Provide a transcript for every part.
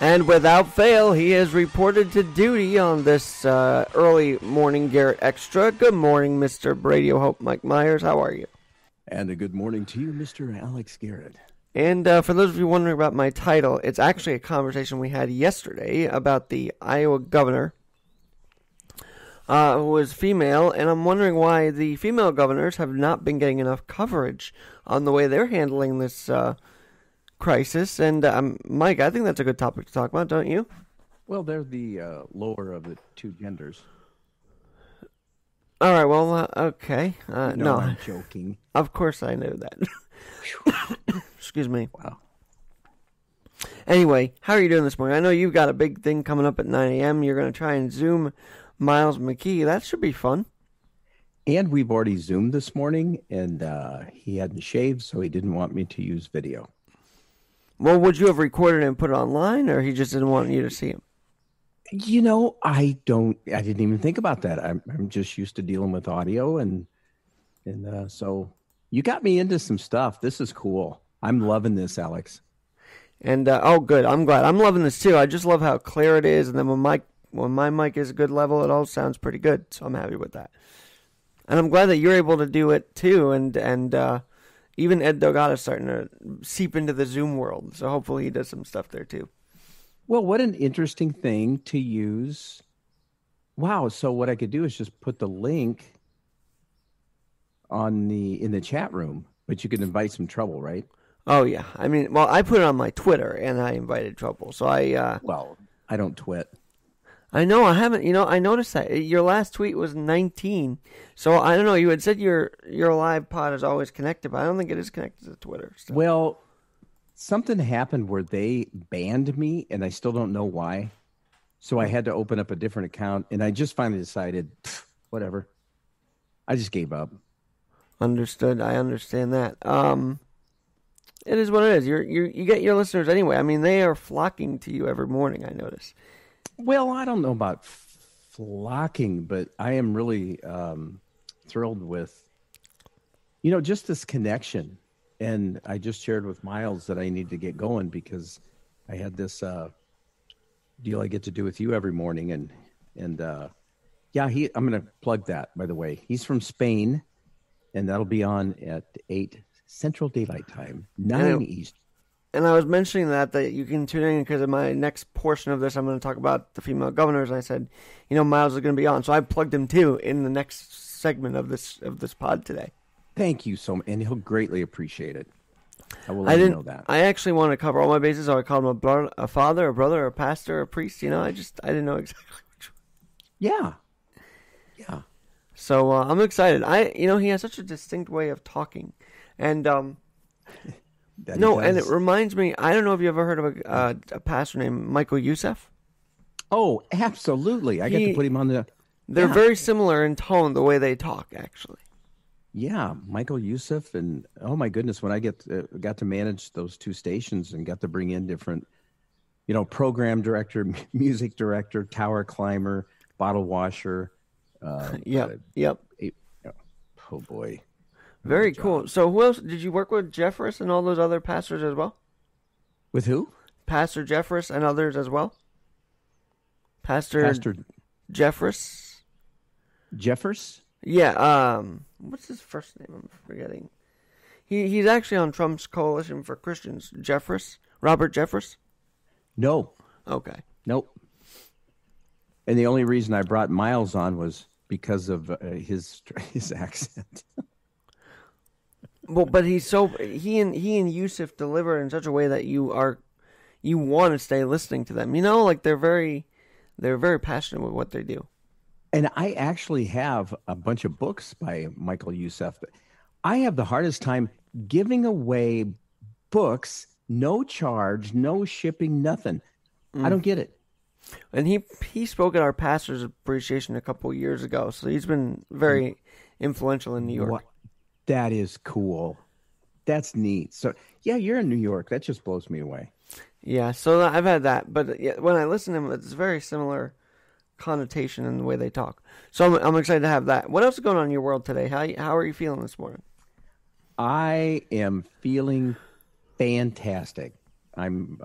And without fail, he is reported to duty on this early morning Garrett Extra. Good morning, Mr. Radio Hope Mike Myers. How are you? And a good morning to you, Mr. Alex Garrett. And for those of you wondering about my title, it's actually a conversation we had yesterday about the Iowa governor, who was female, and I'm wondering why the female governors have not been getting enough coverage on the way they're handling this crisis. And Mike, I think that's a good topic to talk about, don't you? Well, they're the lower of the two genders. All right, well, okay. No, I'm joking. Of course I know that. Excuse me. Wow. Anyway, how are you doing this morning? I know you've got a big thing coming up at 9 a.m. You're going to try and Zoom Miles McKee. That should be fun. And we've already Zoomed this morning, and he hadn't shaved, so he didn't want me to use video. Well, would you have recorded and put it online, or he just didn't want you to see him? You know, I didn't even think about that. I'm just used to dealing with audio, and so you got me into some stuff. This is cool. I'm loving this, Alex. And oh, good. I'm glad. I'm loving this too. I just love how clear it is, and then when my mic is a good level, it all sounds pretty good. So I'm happy with that. And I'm glad that you're able to do it too. And even Ed Delgado's starting to seep into the Zoom world. So hopefully he does some stuff there too. Well, what an interesting thing to use. Wow. So what I could do is just put the link in the chat room, but you can invite some trouble, right? Oh yeah. I mean, well, I put it on my Twitter and I invited trouble. So well, I don't twit. I know I haven't. I noticed that your last tweet was 19. So I don't know. You had said your live pod is always connected, but I don't think it is connected to Twitter. So. Well, something happened where they banned me, and I still don't know why. So I had to open up a different account, and I just finally decided, whatever. I just gave up. Understood. I understand that. It is what it is. You get your listeners anyway. I mean, they are flocking to you every morning. I notice. Well, I don't know about flocking, but I am really thrilled with, just this connection. And I just shared with Miles that I need to get going because I had this deal I get to do with you every morning. And I'm going to plug that, by the way. He's from Spain, and that'll be on at 8 Central Daylight Time, 9 East. And I was mentioning that you can tune in because in my next portion of this, I'm going to talk about the female governors. I said, Miles is going to be on. So I plugged him, too, in the next segment of this pod today. Thank you so much. And he'll greatly appreciate it. I will let you know that. I actually want to cover all my bases. So I called him a father, a brother, a pastor, a priest. I didn't know exactly which one. Yeah. So I'm excited. He has such a distinct way of talking. And, and it reminds me, I don't know if you ever heard of a pastor named Michael Youssef. Oh, absolutely. I got to put him on the... They're very similar in tone, the way they talk, actually. Yeah, Michael Youssef, and oh my goodness, when I got to manage those two stations and got to bring in different, program director, music director, tower climber, bottle washer. Yep. Oh boy. Very cool. So who else? Did you work with Jeffress and all those other pastors as well? With who? Pastor Jeffress and others as well? Pastor Jeffress? Jeffers? Yeah. What's his first name? I'm forgetting. He's actually on Trump's Coalition for Christians. Jeffress? Robert Jeffress? No. Okay. Nope. And the only reason I brought Miles on was because of his accent. Well, but he and Yusuf deliver in such a way that you want to stay listening to them. Like they're very passionate with what they do. And I actually have a bunch of books by Michael Youssef. I have the hardest time giving away books, no charge, no shipping, nothing. I don't get it. And he spoke at our pastor's appreciation a couple of years ago, so he's been very influential in New York. That is cool. That's neat. So, yeah, you're in New York. That just blows me away. Yeah, so I've had that. But when I listen to him, it's very similar connotation in the way they talk. So I'm excited to have that. What else is going on in your world today? How are you feeling this morning? I am feeling fantastic. I'm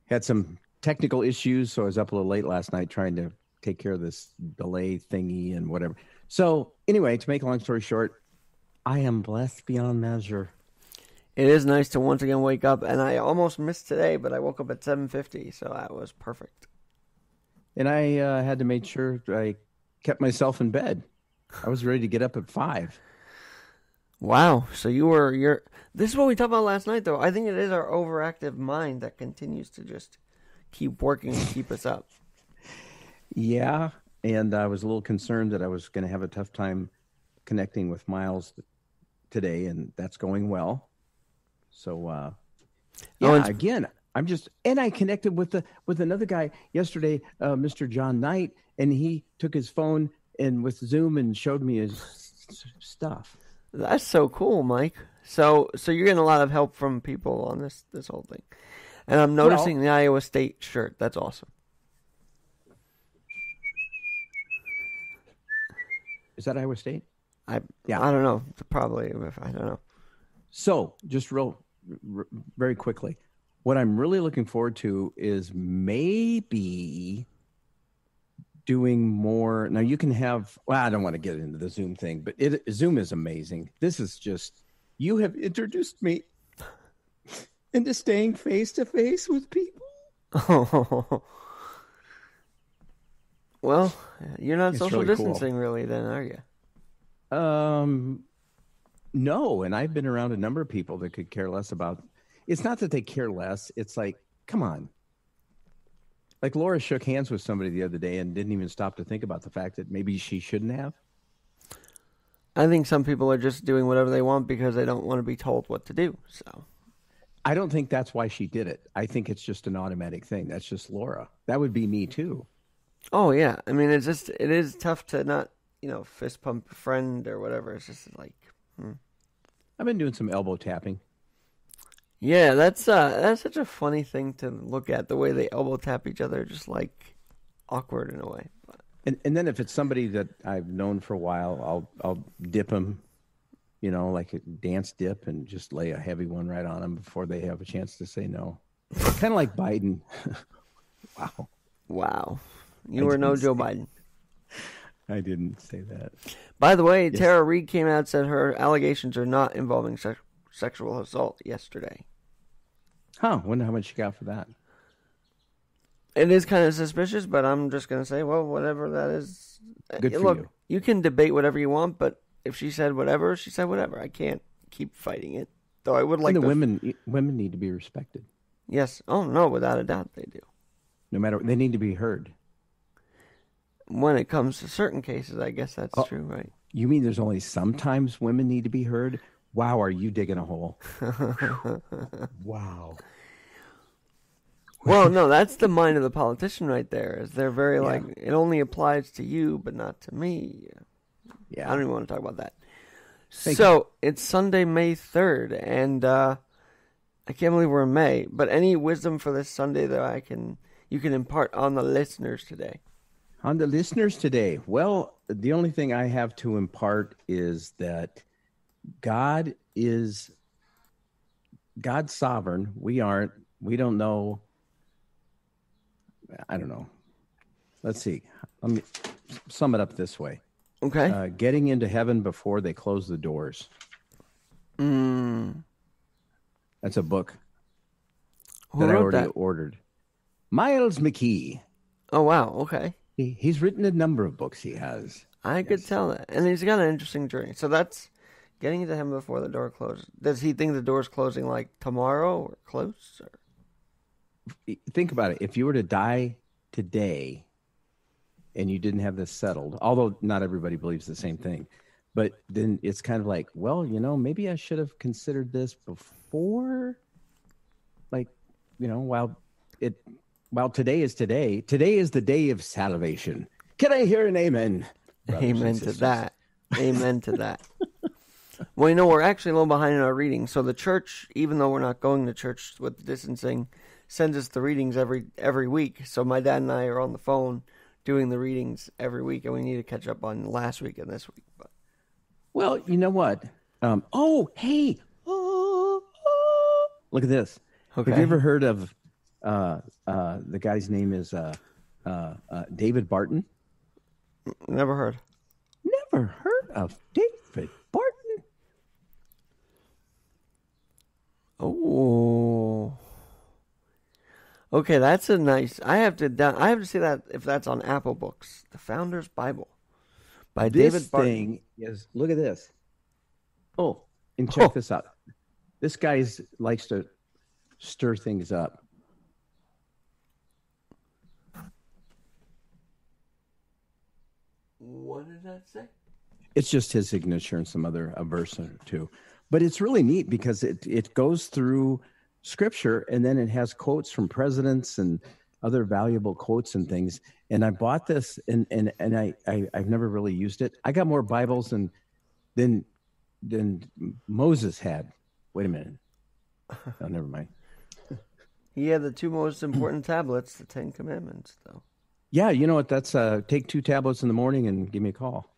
Had some technical issues, so I was up a little late last night trying to take care of this delay thingy and whatever. So anyway, to make a long story short, I am blessed beyond measure. It is nice to once again wake up, and I almost missed today, but I woke up at 7:50, so that was perfect. And I had to make sure I kept myself in bed. I was ready to get up at 5. Wow. So this is what we talked about last night, though. I think it is our overactive mind that continues to just keep working and keep us up. Yeah. And I was a little concerned that I was going to have a tough time connecting with Miles today, and that's going well. So, again, I connected with another guy yesterday, Mr. John Knight, and he took his phone and with Zoom and showed me his stuff. That's so cool, Mike. So you're getting a lot of help from people on this whole thing. And I'm noticing the Iowa State shirt. That's awesome. Is that Iowa State? I don't know. Probably. I don't know. So just very quickly, what I'm really looking forward to is maybe doing more. Now you can have, I don't want to get into the Zoom thing, but Zoom is amazing. This is just, you have introduced me into staying face to face with people. Oh. Well, you're not social really distancing cool. really then, are you? No. And I've been around a number of people that could care less about, it's not that they care less. It's like, come on. Like Laura shook hands with somebody the other day and didn't even stop to think about the fact that maybe she shouldn't have. I think some people are just doing whatever they want because they don't want to be told what to do. So I don't think that's why she did it. I think it's just an automatic thing. That's just Laura. That would be me too. Oh yeah. I mean, it is tough to not, fist pump a friend or whatever. It's just like, I've been doing some elbow tapping. Yeah, that's such a funny thing to look at, the way they elbow tap each other, just like awkward in a way. And then if it's somebody that I've known for a while, I'll dip them, like a dance dip, and just lay a heavy one right on them before they have a chance to say no. Kind of like Biden. Wow. You were no Joe Biden. I didn't say that. By the way, yes. Tara Reid came out and said her allegations are not involving sexual assault yesterday. Huh. Wonder how much she got for that. It is kind of suspicious, but I'm just going to say, well, whatever that is. Good for Look, you. You can debate whatever you want, but if she said whatever, she said whatever. I can't keep fighting it. Though I would like women need to be respected. Yes. Oh, no, without a doubt they do. No matter, they need to be heard. When it comes to certain cases, I guess that's true, right? You mean there's only sometimes women need to be heard? Wow, are you digging a hole? Wow. Well, no, that's the mind of the politician right there. Is they're very like, it only applies to you, but not to me. Yeah. I don't even want to talk about that. Thank you. It's Sunday, May 3rd, and I can't believe we're in May. But any wisdom for this Sunday that you can impart on the listeners today? On the listeners today, well, the only thing I have to impart is that God's sovereign. We aren't. We don't know. I don't know. Let's see. Let me sum it up this way. Okay. Getting into heaven before they close the doors. That's a book that I already ordered. Miles McKee. Oh, wow. Okay. He's written a number of books. He has. I could tell that. And he's got an interesting journey. So that's getting into heaven before the door closes. Does he think the door's closing like tomorrow or close? Or? Think about it. If you were to die today and you didn't have this settled, although not everybody believes the same thing, but then it's kind of like, well, maybe I should have considered this before, while today is today. Today is the day of salvation. Can I hear an amen? Amen to that. Amen to that. Well, we're actually a little behind in our reading. So the church, even though we're not going to church with the distancing, sends us the readings every week. So my dad and I are on the phone doing the readings every week, and we need to catch up on last week and this week. But. Well, you know what? Hey. Look at this. Okay. Have you ever heard of The guy's name is David Barton. Never heard. Never heard of David Barton. Oh. Okay, that's a nice. I have to see that if that's on Apple Books. The Founder's Bible by David Barton. This thing is. Look at this. Oh, and check this out. This guy likes to stir things up. What did that say? It's just his signature and some other verse or two. But it's really neat because it goes through scripture and then it has quotes from presidents and other valuable quotes and things. And I bought this and I've never really used it. I got more Bibles than Moses had. Wait a minute. Oh, never mind. He had the two most important tablets, the Ten Commandments, though. Yeah, you know what? That's take 2 tablets in the morning and give me a call.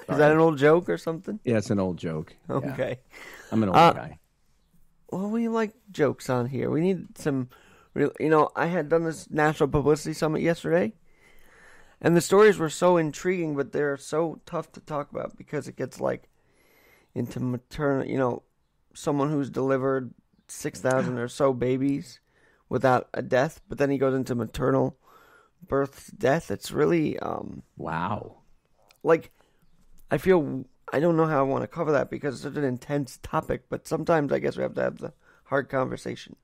Is that an old joke or something? Yeah, it's an old joke. Okay. Yeah. I'm an old guy. Well, we like jokes on here. We need some real. I had done this National Publicity Summit yesterday, and the stories were so intriguing, but they're so tough to talk about because it gets into maternal. Someone who's delivered 6,000 or so babies without a death, but then he goes into maternal birth death. It's really wow. I feel I don't know how I want to cover that because it's such an intense topic, but sometimes I guess we have to have the hard conversation.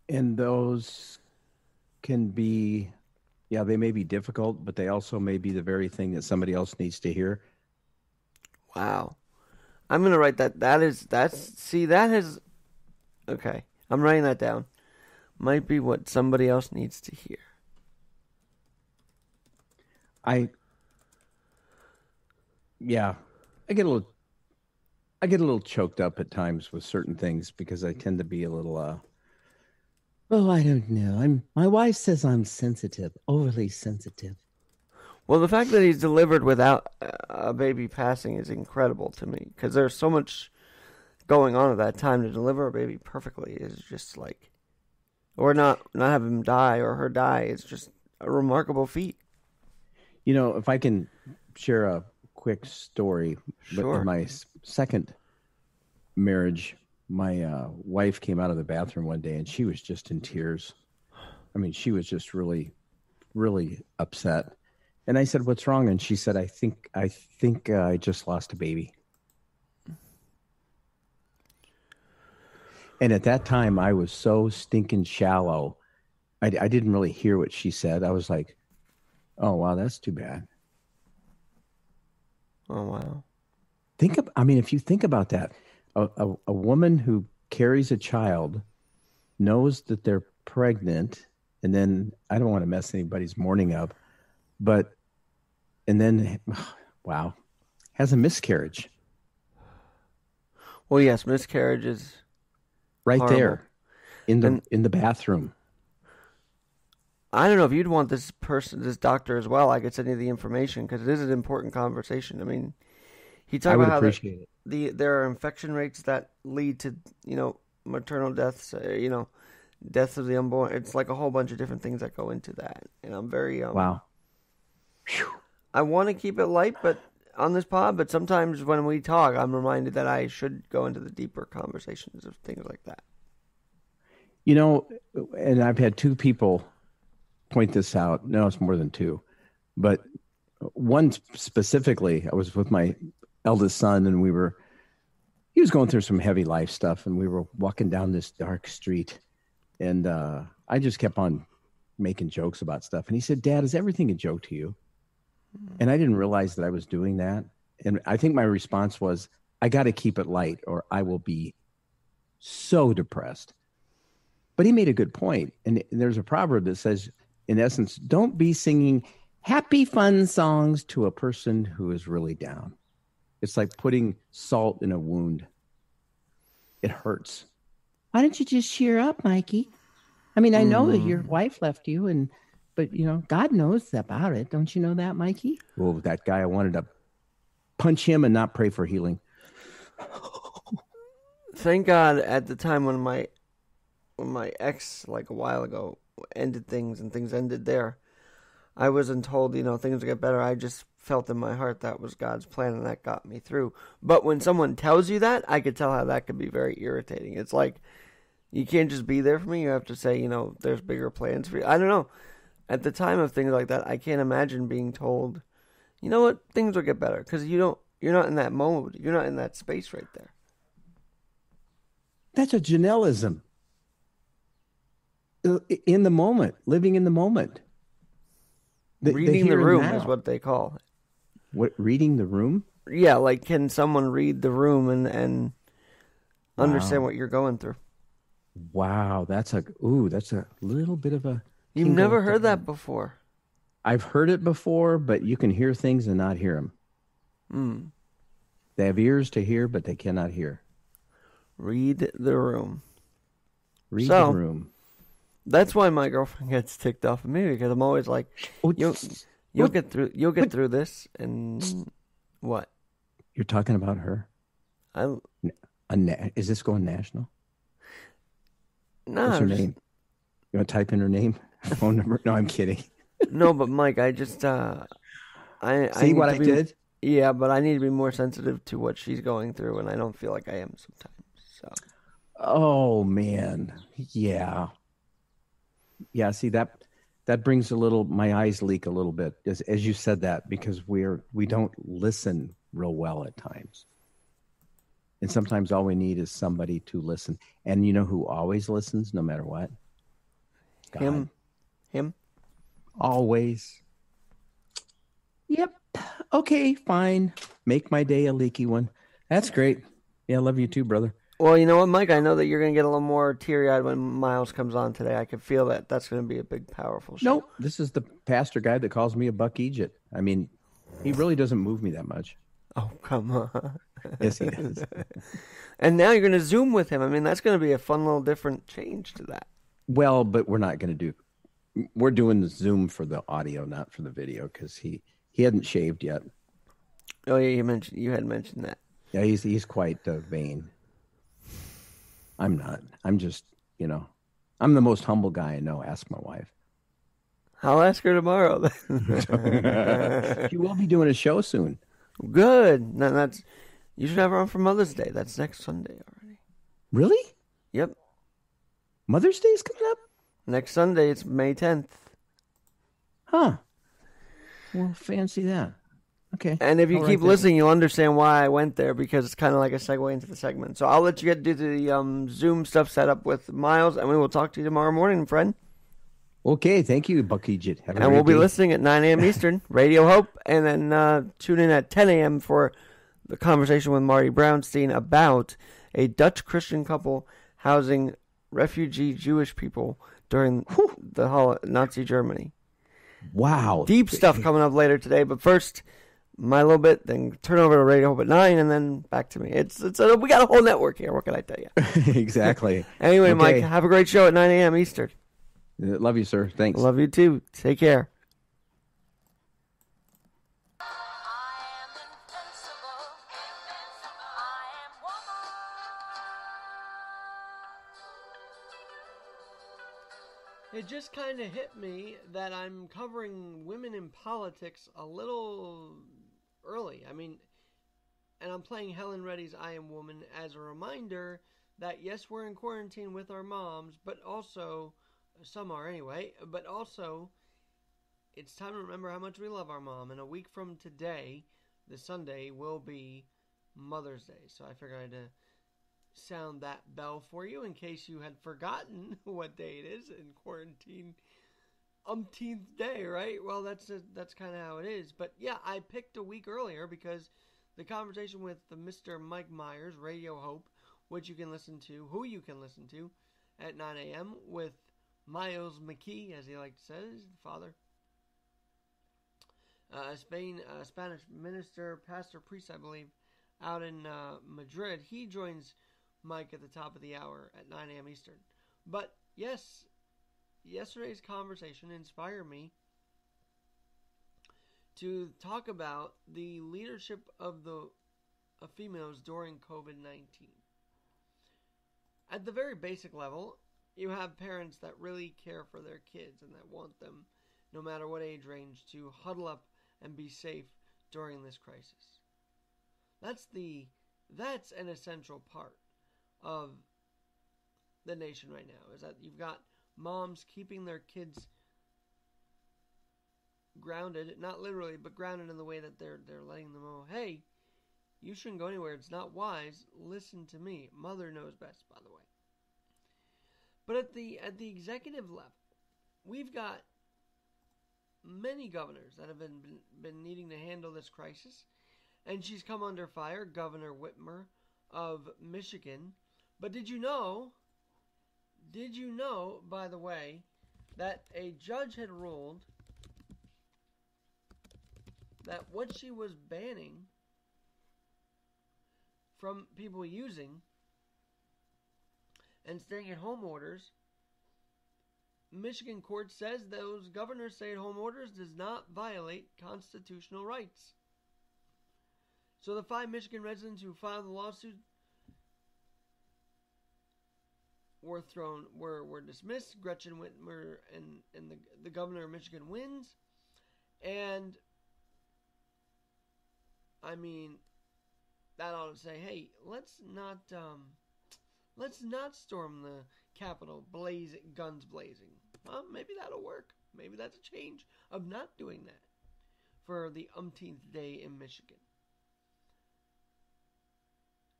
And those can be, they may be difficult, but they also may be the very thing that somebody else needs to hear. Wow. I'm going to write that. Okay. I'm writing that down. Might be what somebody else needs to hear. I get a little choked up at times with certain things because I tend to be a little I don't know. My wife says I'm sensitive, overly sensitive. Well, the fact that he's delivered without a baby passing is incredible to me because there's so much going on at that time. To deliver a baby perfectly is just or not have him die or her die is just a remarkable feat. If I can share a quick story. Sure. But in my second marriage, my wife came out of the bathroom one day and she was just in tears. I mean, she was just really, really upset. And I said, "What's wrong?" And she said, I think I just lost a baby." And at that time, I was so stinking shallow. I didn't really hear what she said. I was like, "Oh, wow, that's too bad." Oh, wow. If you think about that, a woman who carries a child knows that they're pregnant, and then I don't want to mess anybody's morning up, and then, wow, has a miscarriage. Well, yes, miscarriage is right horrible. There in the bathroom. I don't know if you'd want this doctor as well. I could send you the information because it is an important conversation. I mean, he talked about how there are infection rates that lead to, maternal deaths, deaths of the unborn. It's like a whole bunch of different things that go into that. And I'm very, wow. I want to keep it light, but on this pod, but sometimes when we talk, I'm reminded that I should go into the deeper conversations of things like that. And I've had 2 people point this out. No, it's more than 2, but one specifically, I was with my eldest son and he was going through some heavy life stuff and we were walking down this dark street and I just kept on making jokes about stuff. And he said, "Dad, is everything a joke to you?" And I didn't realize that I was doing that. And I think my response was, I got to keep it light or I will be so depressed. But he made a good point. And there's a proverb that says, in essence, don't be singing happy, fun songs to a person who is really down. It's like putting salt in a wound. It hurts. Why don't you just cheer up, Mikey? I mean, I know that your wife left you, but God knows about it. Don't you know that, Mikey? Well, that guy, I wanted to punch him and not pray for healing. Thank God at the time when my when my ex, like a while ago, ended things and things ended there, I wasn't told, things would get better. I just felt in my heart that was God's plan, and that got me through. But when someone tells you that, I could tell how that could be very irritating. It's like, you can't just be there for me. You have to say, there's bigger plans for you. I don't know. At the time of things like that, I can't imagine being told, you know what, things will get better. Because you're not in that mode. You're not in that space right there. That's a Janelleism. In the moment, living in the moment. Reading the room is what they call it. What, reading the room? Yeah, like can someone read the room and understand what you're going through? Wow, that's a little bit of a... You've never heard that before. I've heard it before, but you can hear things and not hear them. They have ears to hear, but they cannot hear. Read the room. Read the room. That's why my girlfriend gets ticked off of me, because I'm always like, you'll get through this, and what? You're talking about her? Is this going national? No. What's her name? You want to type in her name? Phone number? No, I'm kidding. No, but Mike, I just see what I did? Yeah, but I need to be more sensitive to what she's going through, and I don't feel like I am sometimes. So. Oh man, yeah. See that brings my eyes leak a little bit as you said that, because we don't listen real well at times, and sometimes all we need is somebody to listen. And you know who always listens, no matter what? God. Him. Always. Yep. Okay, fine. Make my day a leaky one. That's great. Yeah, I love you too, brother. Well, you know what, Mike? I know that you're going to get a little more teary-eyed when Miles comes on today. I can feel that. That's going to be a big, powerful show. Nope. This is the pastor guy that calls me a buck Egypt. I mean, he really doesn't move me that much. Oh, come on. Yes, he does. And now you're going to Zoom with him. I mean, that's going to be a fun little different change to that. Well, but we're not going to we're doing the Zoom for the audio, not for the video, because he hadn't shaved yet. Oh, yeah, you had mentioned that. Yeah, he's quite vain. I'm not. I'm just, I'm the most humble guy I know. Ask my wife. I'll ask her tomorrow. She will be doing a show soon. Good. No, you should have her on for Mother's Day. That's next Sunday already. Really? Yep. Mother's Day is coming up? Next Sunday, it's May 10th. Huh. Well, fancy that. Okay. And if you keep listening, you'll understand why I went there, because it's kind of like a segue into the segment. So I'll let you get to the Zoom stuff set up with Miles, and we will talk to you tomorrow morning, friend. Okay. Thank you, Buck Egypt. And we'll be listening at 9 a.m. Eastern, Radio Hope, and then tune in at 10 a.m. for the conversation with Marty Brownstein about a Dutch Christian couple housing refugee Jewish people during the Nazi Germany. Wow. Deep stuff coming up later today, but first, my little bit, then turn over to Radio Hope at 9, and then back to me. We got a whole network here. What can I tell you? Exactly. Anyway, okay. Mike, have a great show at 9 a.m. Eastern. Love you, sir. Thanks. Love you, too. Take care. It just kind of hit me that I'm covering women in politics a little early. I mean, and I'm playing Helen Reddy's I Am Woman as a reminder that, yes, we're in quarantine with our moms, but also, some are anyway, but also, it's time to remember how much we love our mom. And a week from today, this Sunday, will be Mother's Day. So I figured I'd sound that bell for you in case you had forgotten what day it is in quarantine. Umpteenth day, right? Well, that's kind of how it is. But yeah, I picked a week earlier because the conversation with Mr. Mike Myers, Radio Hope, which you can listen to, who you can listen to at 9 a.m. with Miles McKee, as he likes to say, his father. Spanish minister, pastor, priest, I believe, out in Madrid. He joins Mike at the top of the hour at 9 a.m. Eastern. But yes, yesterday's conversation inspired me to talk about the leadership of females during COVID-19. At the very basic level, you have parents that really care for their kids and that want them, no matter what age range, to huddle up and be safe during this crisis. That's an essential part of the nation right now, is that you've got moms keeping their kids grounded, not literally, but grounded in the way that they're letting them know, hey, you shouldn't go anywhere. It's not wise. Listen to me. Mother knows best, by the way. But at the executive level, we've got many governors that have been needing to handle this crisis, and she's come under fire. Governor Whitmer of Michigan. But did you know, by the way, that a judge had ruled that what she was banning from people using and staying-at-home orders, Michigan court says those governors' stay-at-home orders does not violate constitutional rights. So the 5 Michigan residents who filed the lawsuit were dismissed. Gretchen Whitmer and the governor of Michigan wins. And I mean, that ought to say, hey, let's not storm the Capitol guns blazing. Well, maybe that'll work. Maybe that's a change of not doing that for the umpteenth day in Michigan.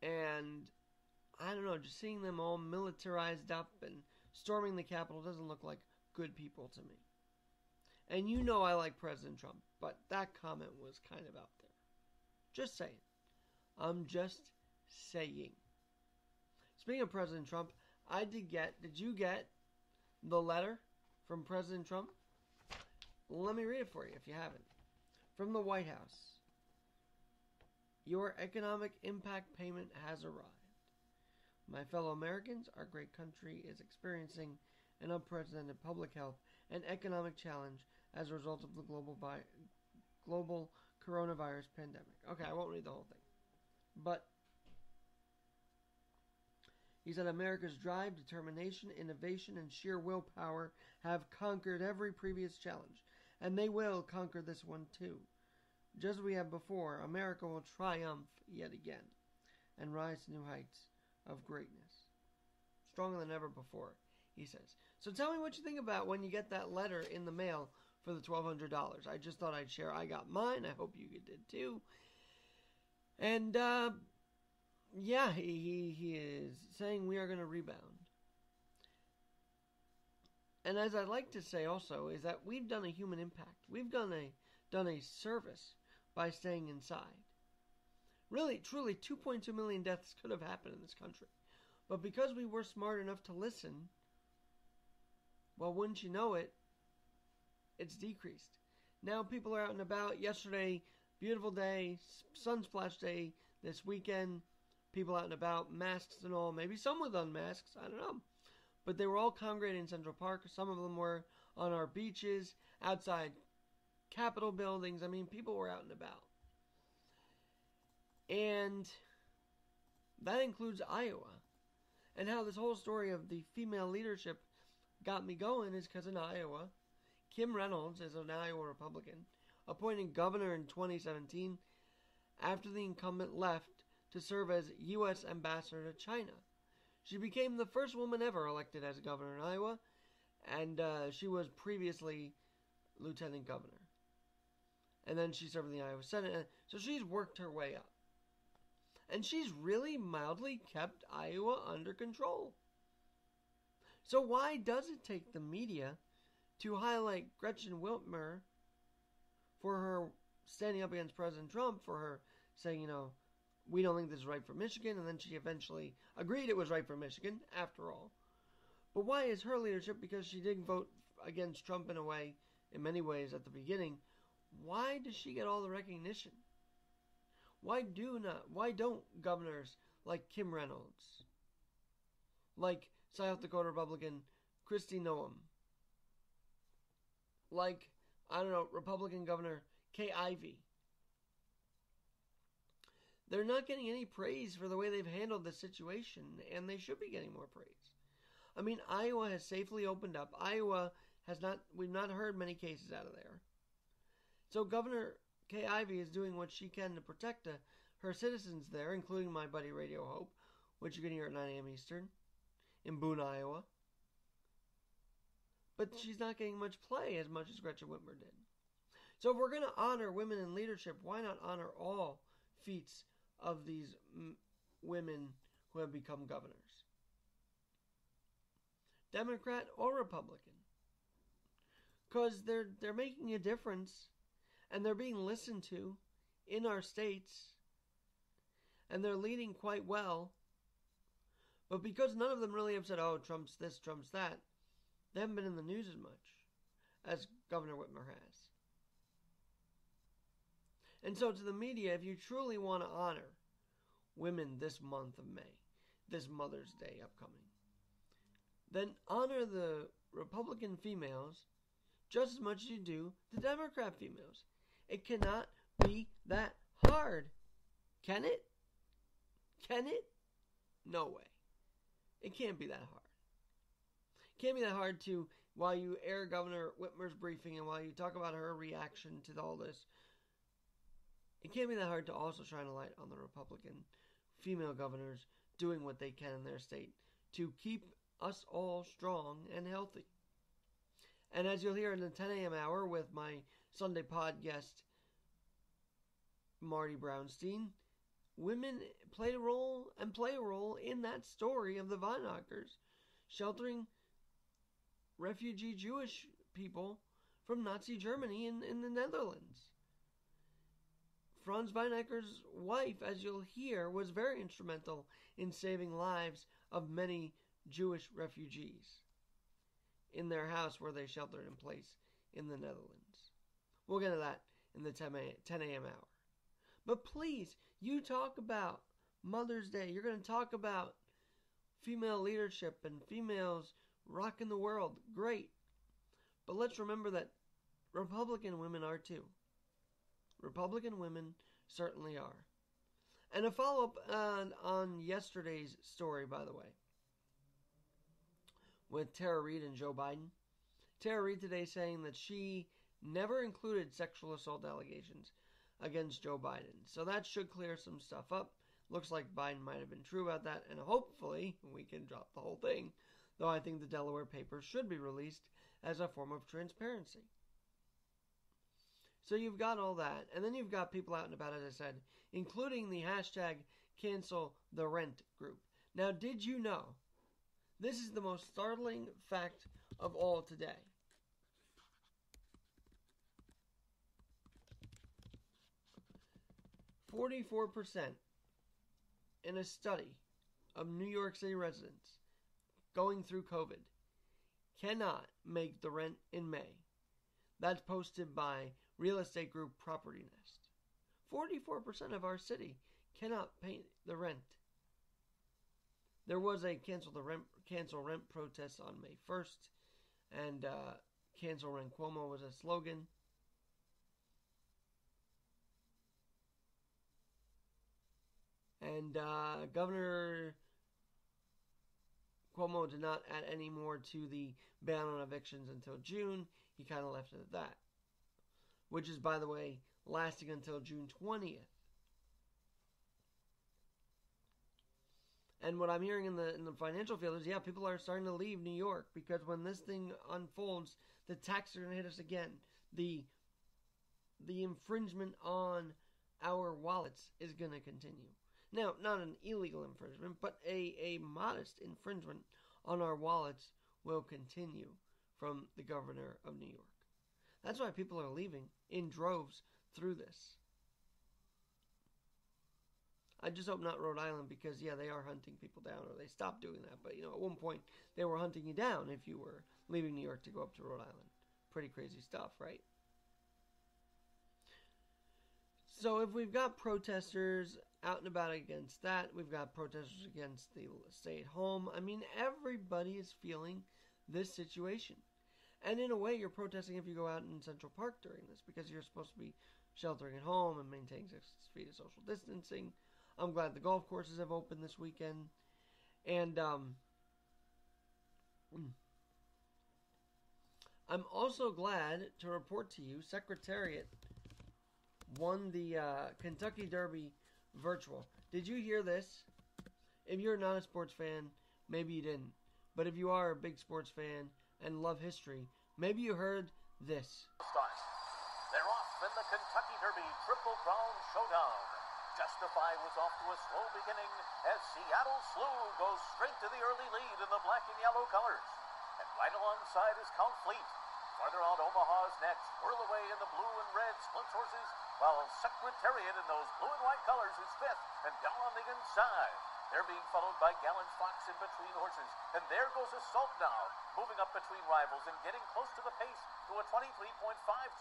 And I don't know, just seeing them all militarized up and storming the Capitol doesn't look like good people to me. And you know I like President Trump, but that comment was kind of out there. Just saying. I'm just saying. Speaking of President Trump, did you get the letter from President Trump? Let me read it for you if you haven't. From the White House. Your economic impact payment has arrived. My fellow Americans, our great country is experiencing an unprecedented public health and economic challenge as a result of the global coronavirus pandemic. Okay, I won't read the whole thing. But he said America's drive, determination, innovation, and sheer willpower have conquered every previous challenge, and they will conquer this one too. Just as we have before, America will triumph yet again and rise to new heights of greatness. Stronger than ever before, he says. So tell me what you think about when you get that letter in the mail for the $1,200. I just thought I'd share. I got mine. I hope you did too. And, yeah, he is saying we are going to rebound. And as I'd like to say also is that we've done a human impact. We've done a service by staying inside. Really, truly, 2.2 million deaths could have happened in this country. But because we were smart enough to listen, well, wouldn't you know it, it's decreased. Now people are out and about. Yesterday, beautiful day, sunsplash day. This weekend, people out and about, masks and all. Maybe some with unmasks, I don't know. But they were all congregated in Central Park. Some of them were on our beaches, outside Capitol buildings. I mean, people were out and about. And that includes Iowa. And how this whole story of the female leadership got me going is because in Iowa, Kim Reynolds is an Iowa Republican, appointed governor in 2017 after the incumbent left to serve as U.S. ambassador to China. She became the first woman ever elected as governor in Iowa, and she was previously lieutenant governor. And then she served in the Iowa Senate, so she's worked her way up. And she's really mildly kept Iowa under control. So why does it take the media to highlight Gretchen Whitmer for her standing up against President Trump, for her saying, we don't think this is right for Michigan, and then she eventually agreed it was right for Michigan, after all. But why is her leadership, because she did vote against Trump in many ways at the beginning, why does she get all the recognition? Why don't governors like Kim Reynolds, like South Dakota Republican Kristi Noem, like, Republican Governor Kay Ivey, they're not getting any praise for the way they've handled the situation, and they should be getting more praise. I mean, Iowa has safely opened up. Iowa has not, we've not heard many cases out of there. So Governor Kay Ivey is doing what she can to protect her citizens there, including my buddy Radio Hope, which you can hear at 9 a.m. Eastern, in Boone, Iowa. But she's not getting much play as much as Gretchen Whitmer did. So if we're going to honor women in leadership, why not honor all feats of these women who have become governors? Democrat or Republican. Because they're making a difference, and they're being listened to in our states, and they're leading quite well. But because none of them really have said, oh, Trump's this, Trump's that, they haven't been in the news as much as Governor Whitmer has. And so to the media, if you truly want to honor women this month of May, this Mother's Day upcoming, then honor the Republican females just as much as you do the Democrat females. It cannot be that hard. Can it? Can it? No way. It can't be that hard. It can't be that hard to, while you air Governor Whitmer's briefing and while you talk about her reaction to all this, it can't be that hard to also shine a light on the Republican female governors doing what they can in their state to keep us all strong and healthy. And as you'll hear in the 10 a.m. hour with my Sunday pod guest, Marty Brownstein, women played a role and play a role in that story of the Weihnachters sheltering refugee Jewish people from Nazi Germany in the Netherlands. Franz Weihnacher's wife, as you'll hear, was very instrumental in saving lives of many Jewish refugees in their house where they sheltered in place in the Netherlands. We'll get to that in the 10 a.m. hour. But please, you talk about Mother's Day. You're going to talk about female leadership and females rocking the world. Great. But let's remember that Republican women are too. Republican women certainly are. And a follow-up on yesterday's story, by the way, with Tara Reade and Joe Biden. Tara Reade today saying that she never included sexual assault allegations against Joe Biden. So that should clear some stuff up. Looks like Biden might have been true about that, and hopefully we can drop the whole thing, though I think the Delaware papers should be released as a form of transparency. So you've got all that, and then you've got people out and about, as I said, including the hashtag Cancel the Rent group. Now, did you know, this is the most startling fact of all today. "44% in a study of New York City residents going through COVID cannot make the rent in May." That's posted by real estate group Property Nest. 44% of our city cannot pay the rent. There was a cancel rent protest on May 1st, and cancel rent Cuomo was a slogan. And Governor Cuomo did not add any more to the ban on evictions until June. He kind of left it at that. Which is, by the way, lasting until June 20th. And what I'm hearing in the financial field is, yeah, people are starting to leave New York because when this thing unfolds, the taxes are going to hit us again. The infringement on our wallets is going to continue. Now, not an illegal infringement, but a modest infringement on our wallets will continue from the governor of New York. That's why people are leaving in droves through this. I just hope not Rhode Island because, yeah, they are hunting people down, or they stopped doing that. But, at one point, they were hunting you down if you were leaving New York to go up to Rhode Island. Pretty crazy stuff, right? So if we've got protesters out and about against that, we've got protesters against the stay at home. I mean, everybody is feeling this situation. And in a way, you're protesting if you go out in Central Park during this, because you're supposed to be sheltering at home and maintaining 6 feet of social distancing. I'm glad the golf courses have opened this weekend. And I'm also glad to report to you, Secretariat won the Kentucky Derby virtual. Did you hear this? If you're not a sports fan, maybe you didn't. But if you are a big sports fan and love history, maybe you heard this. Start. They're off in the Kentucky Derby Triple Crown Showdown. Justify was off to a slow beginning as Seattle Slew goes straight to the early lead in the black and yellow colors. And right alongside is Count Fleet. Farther out, Omaha's next. Whirl Away in the blue and red splits horses, while Secretariat in those blue and white colors is fifth and down on the inside. They're being followed by Gallant Fox in between horses. And there goes Assault now, moving up between rivals and getting close to the pace to a 23.52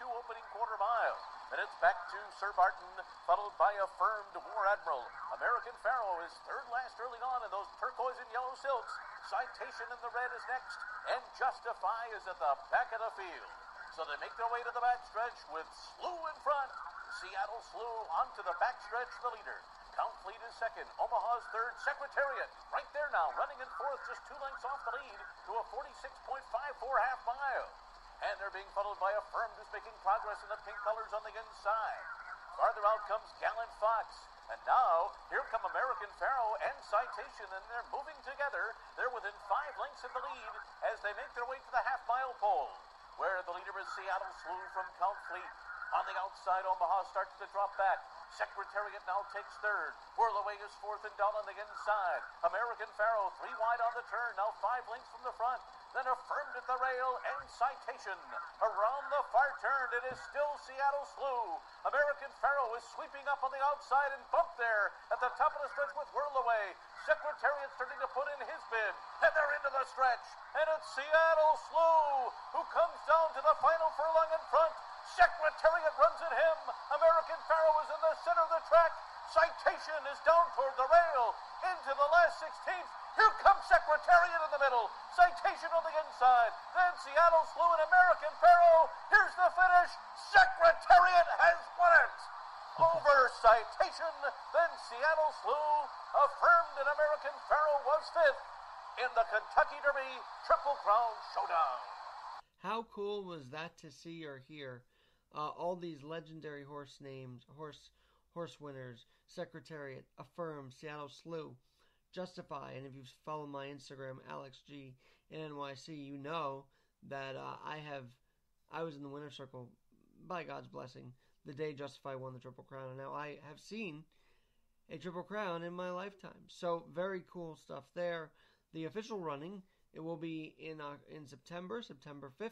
opening quarter mile. Then it's back to Sir Barton, followed by Affirmed War Admiral. American Pharaoh is third last early on in those turquoise and yellow silks. Citation in the red is next, and Justify is at the back of the field. So they make their way to the backstretch with Slew in front. Seattle Slew onto the backstretch, the leader. Count Fleet is second. Omaha's third. Secretariat right there now, running in fourth, just 2 lengths off the lead to a 46.54 half mile. And they're being followed by Affirmed, who's making progress in the pink colors on the inside. Farther out comes Gallant Fox. And now, here come American Pharaoh and Citation, and they're moving together. They're within 5 lengths of the lead as they make their way to the half-mile pole, where the leader is Seattle Slew from Count Fleet. On the outside, Omaha starts to drop back. Secretariat now takes third. Whirl Away is fourth and down on the inside. American Pharaoh 3 wide on the turn, now 5 lengths from the front. Then Affirmed at the rail and Citation. Around the far turn, it is still Seattle Slew. American Pharaoh is sweeping up on the outside and bumped there at the top of the stretch with Whirl Away. Secretariat starting to put in his bid, and they're into the stretch. And it's Seattle Slew who comes down to the final furlong in front. Secretariat runs at him. American Pharaoh is in the center of the track. Citation is down toward the rail into the last 16th. Here comes Secretariat in the middle. Citation on the inside. Then Seattle Slew and American Pharaoh. Here's the finish. Secretariat has won it. Over Citation. Then Seattle Slew. Affirmed and American Pharaoh was fifth in the Kentucky Derby Triple Crown Showdown. How cool was that to see or hear? All these legendary horse names, horse winners, Secretariat, Affirm, Seattle Slew, Justify, and if you've followed my Instagram, AlexG in NYC, you know that I was in the winner's circle by God's blessing the day Justify won the Triple Crown, and now I have seen a Triple Crown in my lifetime. So very cool stuff there. The official running, it will be in September 5th,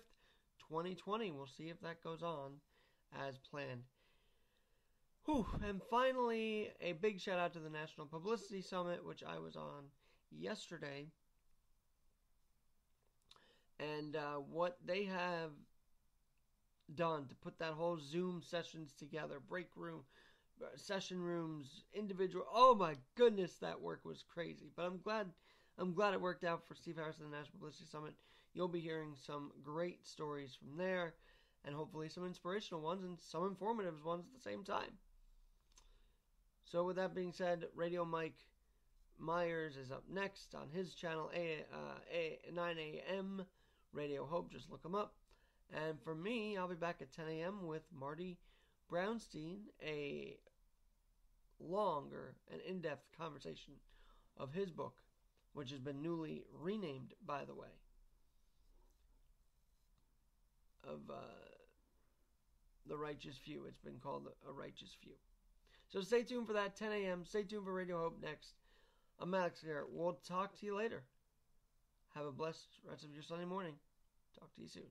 2020. We'll see if that goes on as planned. Whew. And finally, a big shout out to the National Publicity Summit, which I was on yesterday. And what they have done to put that whole Zoom sessions together, break room, session rooms, individual. Oh my goodness, that work was crazy. But I'm glad it worked out for Steve Harris and the National Publicity Summit. You'll be hearing some great stories from there, and hopefully some inspirational ones and some informative ones at the same time. So with that being said, Radio Mike Myers is up next on his channel, 9 a.m. Radio Hope. Just look him up. And for me, I'll be back at 10 a.m. with Marty Brownstein, a longer and in-depth conversation of his book, which has been newly renamed, by the way, of The Righteous Few. It's been called A Righteous Few. So stay tuned for that, 10 a.m. Stay tuned for Radio Hope next. I'm Alex Garrett. We'll talk to you later. Have a blessed rest of your Sunday morning. Talk to you soon.